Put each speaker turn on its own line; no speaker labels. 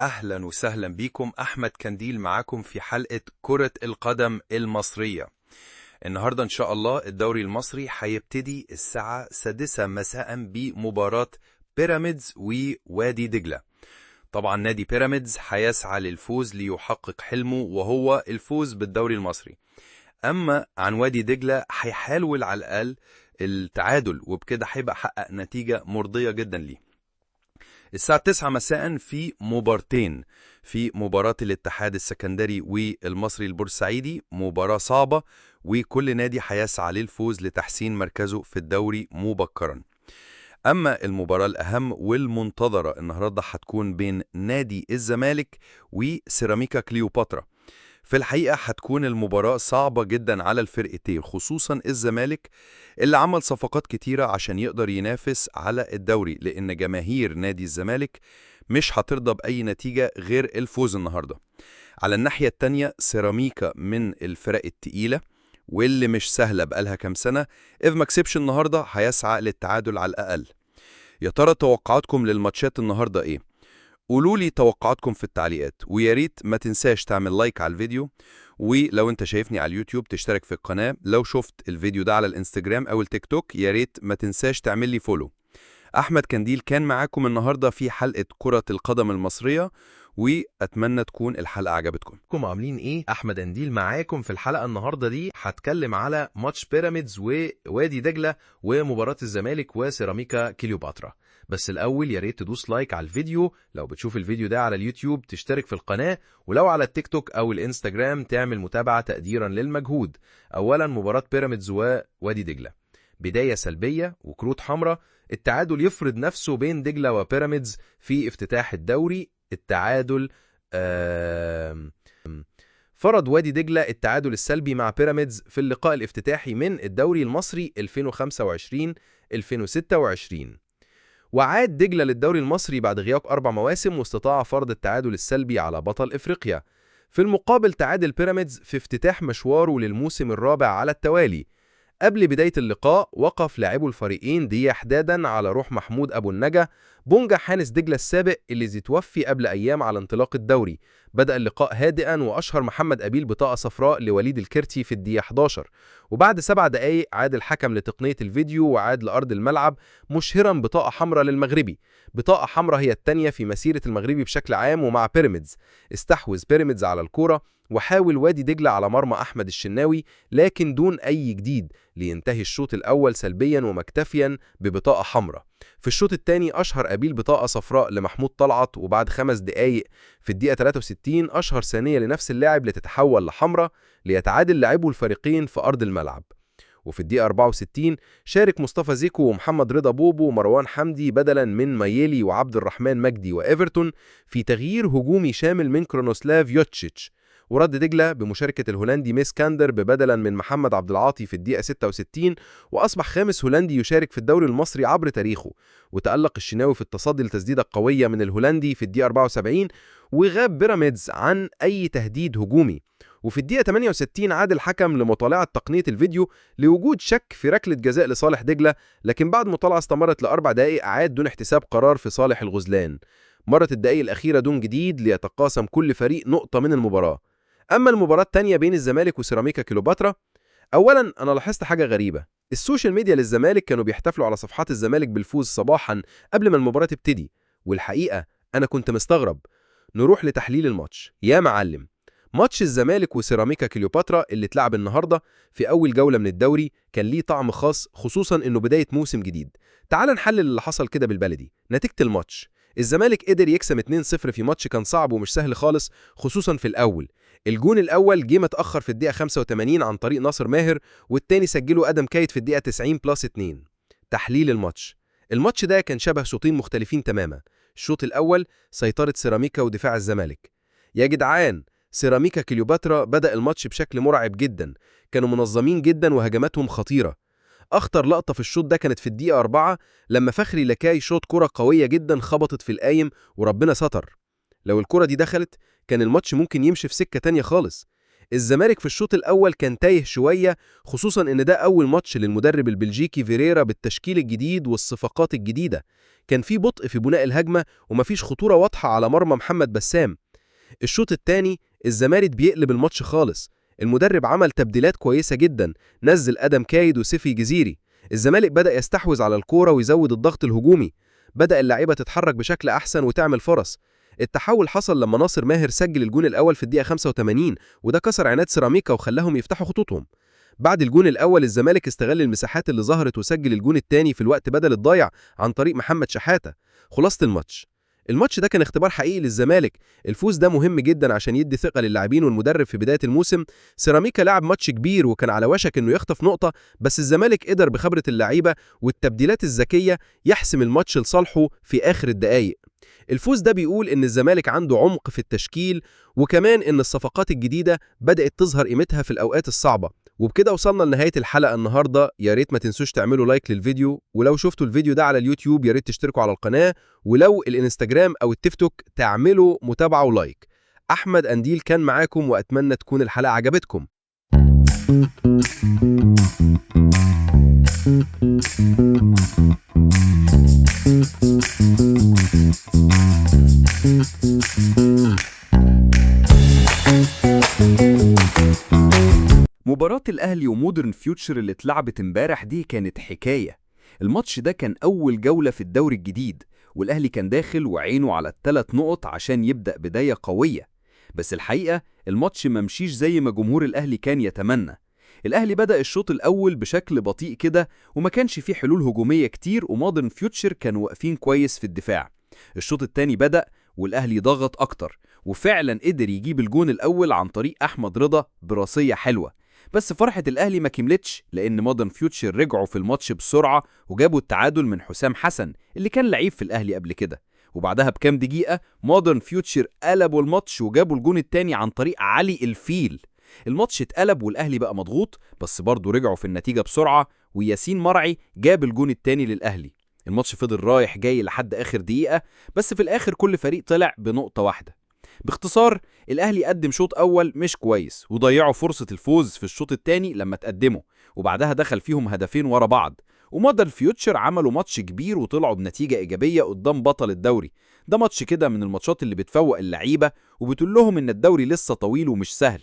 أهلا وسهلا بيكم. أحمد كنديل معاكم في حلقة كرة القدم المصرية. النهاردة إن شاء الله الدوري المصري هيبتدي الساعة 6 مساء بمباراة بيراميدز ووادي دجلة. طبعا نادي بيراميدز هيسعى للفوز ليحقق حلمه وهو الفوز بالدوري المصري. أما عن وادي دجلة هيحاول على الأقل التعادل، وبكده هيبقى حقق نتيجة مرضية جدا ليه. الساعة 9 مساء في مبارتين، في مباراة الاتحاد السكندري والمصري البورسعيدي، مباراة صعبة وكل نادي هيسعى للفوز لتحسين مركزه في الدوري مبكرا. أما المباراة الأهم والمنتظرة النهاردة هتكون بين نادي الزمالك وسيراميكا كليوباترا. في الحقيقة هتكون المباراة صعبة جدا على الفرقتين، خصوصا الزمالك اللي عمل صفقات كتيرة عشان يقدر ينافس على الدوري، لأن جماهير نادي الزمالك مش هترضى بأي نتيجة غير الفوز النهاردة. على الناحية التانية سيراميكا من الفرق التقيلة واللي مش سهلة بقالها كام سنة، إذ ما كسبش النهاردة هيسعى للتعادل على الأقل. يا ترى توقعاتكم للماتشات النهاردة إيه؟ قولوا لي توقعاتكم في التعليقات، ويا ريت ما تنساش تعمل لايك على الفيديو، ولو انت شايفني على اليوتيوب تشترك في القناة، لو شفت الفيديو ده على الانستجرام او التيك توك يا ريت ما تنساش تعمل لي فولو. احمد كنديل كان معاكم النهاردة في حلقة كرة القدم المصرية، واتمنى تكون الحلقة عجبتكم.
عاملين ايه؟ احمد انديل معاكم في الحلقه النهارده دي. هتكلم على ماتش بيراميدز ووادي دجله ومباراه الزمالك وسيراميكا كليوباترا. بس الاول يا ريت تدوس لايك على الفيديو، لو بتشوف الفيديو ده على اليوتيوب تشترك في القناه، ولو على التيك توك او الانستجرام تعمل متابعه تقديرا للمجهود. اولا مباراه بيراميدز ووادي دجله، بدايه سلبيه وكروت حمراء. التعادل يفرض نفسه بين دجله وبيراميدز في افتتاح الدوري. التعادل فرض وادي دجلة التعادل السلبي مع بيراميدز في اللقاء الافتتاحي من الدوري المصري 2025-2026، وعاد دجلة للدوري المصري بعد غياب 4 مواسم، واستطاع فرض التعادل السلبي على بطل إفريقيا. في المقابل تعادل بيراميدز في افتتاح مشواره للموسم الرابع على التوالي. قبل بداية اللقاء وقف لاعبو الفريقين دقيقة حدادا على روح محمود أبو النجا، بونجا حارس دجلة السابق اللي توفي قبل أيام على انطلاق الدوري. بدأ اللقاء هادئا، وأشهر محمد أبيل بطاقة صفراء لوليد الكرتي في الدقيقة 11، وبعد 7 دقايق عاد الحكم لتقنية الفيديو وعاد لأرض الملعب مشهرا بطاقة حمراء للمغربي. بطاقة حمراء هي الثانية في مسيرة المغربي بشكل عام ومع بيراميدز. استحوذ بيراميدز على الكرة وحاول وادي دجلة على مرمى أحمد الشناوي لكن دون أي جديد، لينتهي الشوط الأول سلبيا ومكتفيا ببطاقة حمراء. في الشوط الثاني أشهر أبيل بطاقة صفراء لمحمود طلعت، وبعد 5 دقايق في الدقيقة 63 أشهر ثانية لنفس اللاعب لتتحول لحمراء، ليتعادل لاعبو الفريقين في أرض الملعب. وفي الدقيقة 64 شارك مصطفى زيكو ومحمد رضا بوبو ومروان حمدي بدلا من مايلي وعبد الرحمن مجدي وإيفرتون في تغيير هجومي شامل من كرونوسلاف يوتشيتش. ورد دجلة بمشاركة الهولندي ميسكاندر بدلا من محمد عبد العاطي في الدقيقة 66، وأصبح خامس هولندي يشارك في الدوري المصري عبر تاريخه. وتألق الشناوي في التصدي لتسديدة قوية من الهولندي في الدقيقة 74، وغاب بيراميدز عن أي تهديد هجومي. وفي الدقيقة 68 عاد الحكم لمطالعة تقنية الفيديو لوجود شك في ركلة جزاء لصالح دجلة، لكن بعد مطالعة استمرت ل4 دقائق عاد دون احتساب قرار في صالح الغزلان. مرت الدقائق الأخيرة دون جديد ليتقاسم كل فريق نقطة من المباراة. أما المباراة الثانية بين الزمالك وسيراميكا كليوباترا، أولا أنا لاحظت حاجة غريبة. السوشيال ميديا للزمالك كانوا بيحتفلوا على صفحات الزمالك بالفوز صباحا قبل ما المباراة تبتدي، والحقيقة أنا كنت مستغرب. نروح لتحليل الماتش يا معلم. ماتش الزمالك وسيراميكا كليوباترا اللي اتلعب النهارده في أول جولة من الدوري كان ليه طعم خاص، خصوصا إنه بداية موسم جديد. تعال نحلل اللي حصل كده بالبلدي. نتيجة الماتش: الزمالك قدر يكسب 2-0 في ماتش كان صعب ومش سهل خالص، خصوصا في الأول. الجون الأول جه متأخر في الدقيقة 85 عن طريق ناصر ماهر، والتاني سجله أدم كايد في الدقيقة 90+2. تحليل الماتش ده كان شبه شوطين مختلفين تماما. الشوط الأول سيطرة سيراميكا ودفاع الزمالك. يا جدعان، سيراميكا كليوباترا بدأ الماتش بشكل مرعب جدا، كانوا منظمين جدا وهجماتهم خطيرة. أخطر لقطة في الشوط ده كانت في الدقيقة 4 لما فخري لكاي شوط كرة قوية جدا خبطت في القايم وربنا ستر. لو الكرة دي دخلت كان الماتش ممكن يمشي في سكة تانية خالص. الزمالك في الشوط الأول كان تايه شوية، خصوصا إن ده أول ماتش للمدرب البلجيكي فيريرا بالتشكيل الجديد والصفقات الجديدة. كان في بطء في بناء الهجمة ومفيش خطورة واضحة على مرمى محمد بسام. الشوط الثاني الزمالك بيقلب الماتش خالص. المدرب عمل تبديلات كويسة جدا، نزل آدم كايد وسيفي جزيري. الزمالك بدأ يستحوذ على الكورة ويزود الضغط الهجومي. بدأ اللعيبة تتحرك بشكل أحسن وتعمل فرص. التحول حصل لما ناصر ماهر سجل الجون الأول في الدقيقة 85، وده كسر عناد سيراميكا وخلاهم يفتحوا خطوطهم. بعد الجون الأول الزمالك استغل المساحات اللي ظهرت وسجل الجون الثاني في الوقت بدل الضايع عن طريق محمد شحاتة. خلاصة الماتش ده كان اختبار حقيقي للزمالك. الفوز ده مهم جدا عشان يدي ثقة للاعبين والمدرب في بداية الموسم. سيراميكا لعب ماتش كبير وكان على وشك انه يخطف نقطة، بس الزمالك قدر بخبرة اللعيبة والتبديلات الذكية يحسم الماتش لصالحه في آخر الدقايق. الفوز ده بيقول ان الزمالك عنده عمق في التشكيل، وكمان ان الصفقات الجديدة بدأت تظهر قيمتها في الأوقات الصعبة. وبكده وصلنا لنهاية الحلقة النهاردة. يا ريت ما تنسوش تعملوا لايك للفيديو، ولو شفتوا الفيديو ده على اليوتيوب يا ريت تشتركوا على القناة، ولو الانستجرام او التيك توك تعملوا متابعة ولايك. احمد انديل كان معاكم، واتمنى تكون الحلقة عجبتكم.
مباراة الأهلي ومودرن فيوتشر اللي اتلعبت امبارح دي كانت حكاية. الماتش ده كان أول جولة في الدوري الجديد، والأهلي كان داخل وعينه على ال3 نقط عشان يبدأ بداية قوية. بس الحقيقة الماتش ممشيش زي ما جمهور الأهلي كان يتمنى. الأهلي بدأ الشوط الأول بشكل بطيء كده، وما كانش فيه حلول هجومية كتير، ومودرن فيوتشر كانوا واقفين كويس في الدفاع. الشوط الثاني بدأ والأهلي ضغط أكتر، وفعلا قدر يجيب الجون الأول عن طريق أحمد رضا براسية حلوة. بس فرحة الأهلي ما كملتش، لأن مودرن فيوتشر رجعوا في الماتش بسرعة وجابوا التعادل من حسام حسن اللي كان لعيب في الأهلي قبل كده. وبعدها بكام دقيقة مودرن فيوتشر قلبوا الماتش وجابوا الجون التاني عن طريق علي الفيل. الماتش اتقلب والأهلي بقى مضغوط، بس برضه رجعوا في النتيجة بسرعة، وياسين مرعي جاب الجون التاني للأهلي. الماتش فضل رايح جاي لحد آخر دقيقة، بس في الآخر كل فريق طلع بنقطة واحدة. باختصار الأهلي قدم شوط أول مش كويس، وضيعوا فرصة الفوز في الشوط الثاني لما تقدموا، وبعدها دخل فيهم هدفين ورا بعض. ومودرن فيوتشر عملوا ماتش كبير وطلعوا بنتيجة إيجابية قدام بطل الدوري. ده ماتش كده من الماتشات اللي بتفوق اللعيبة وبتقول لهم إن الدوري لسه طويل ومش سهل،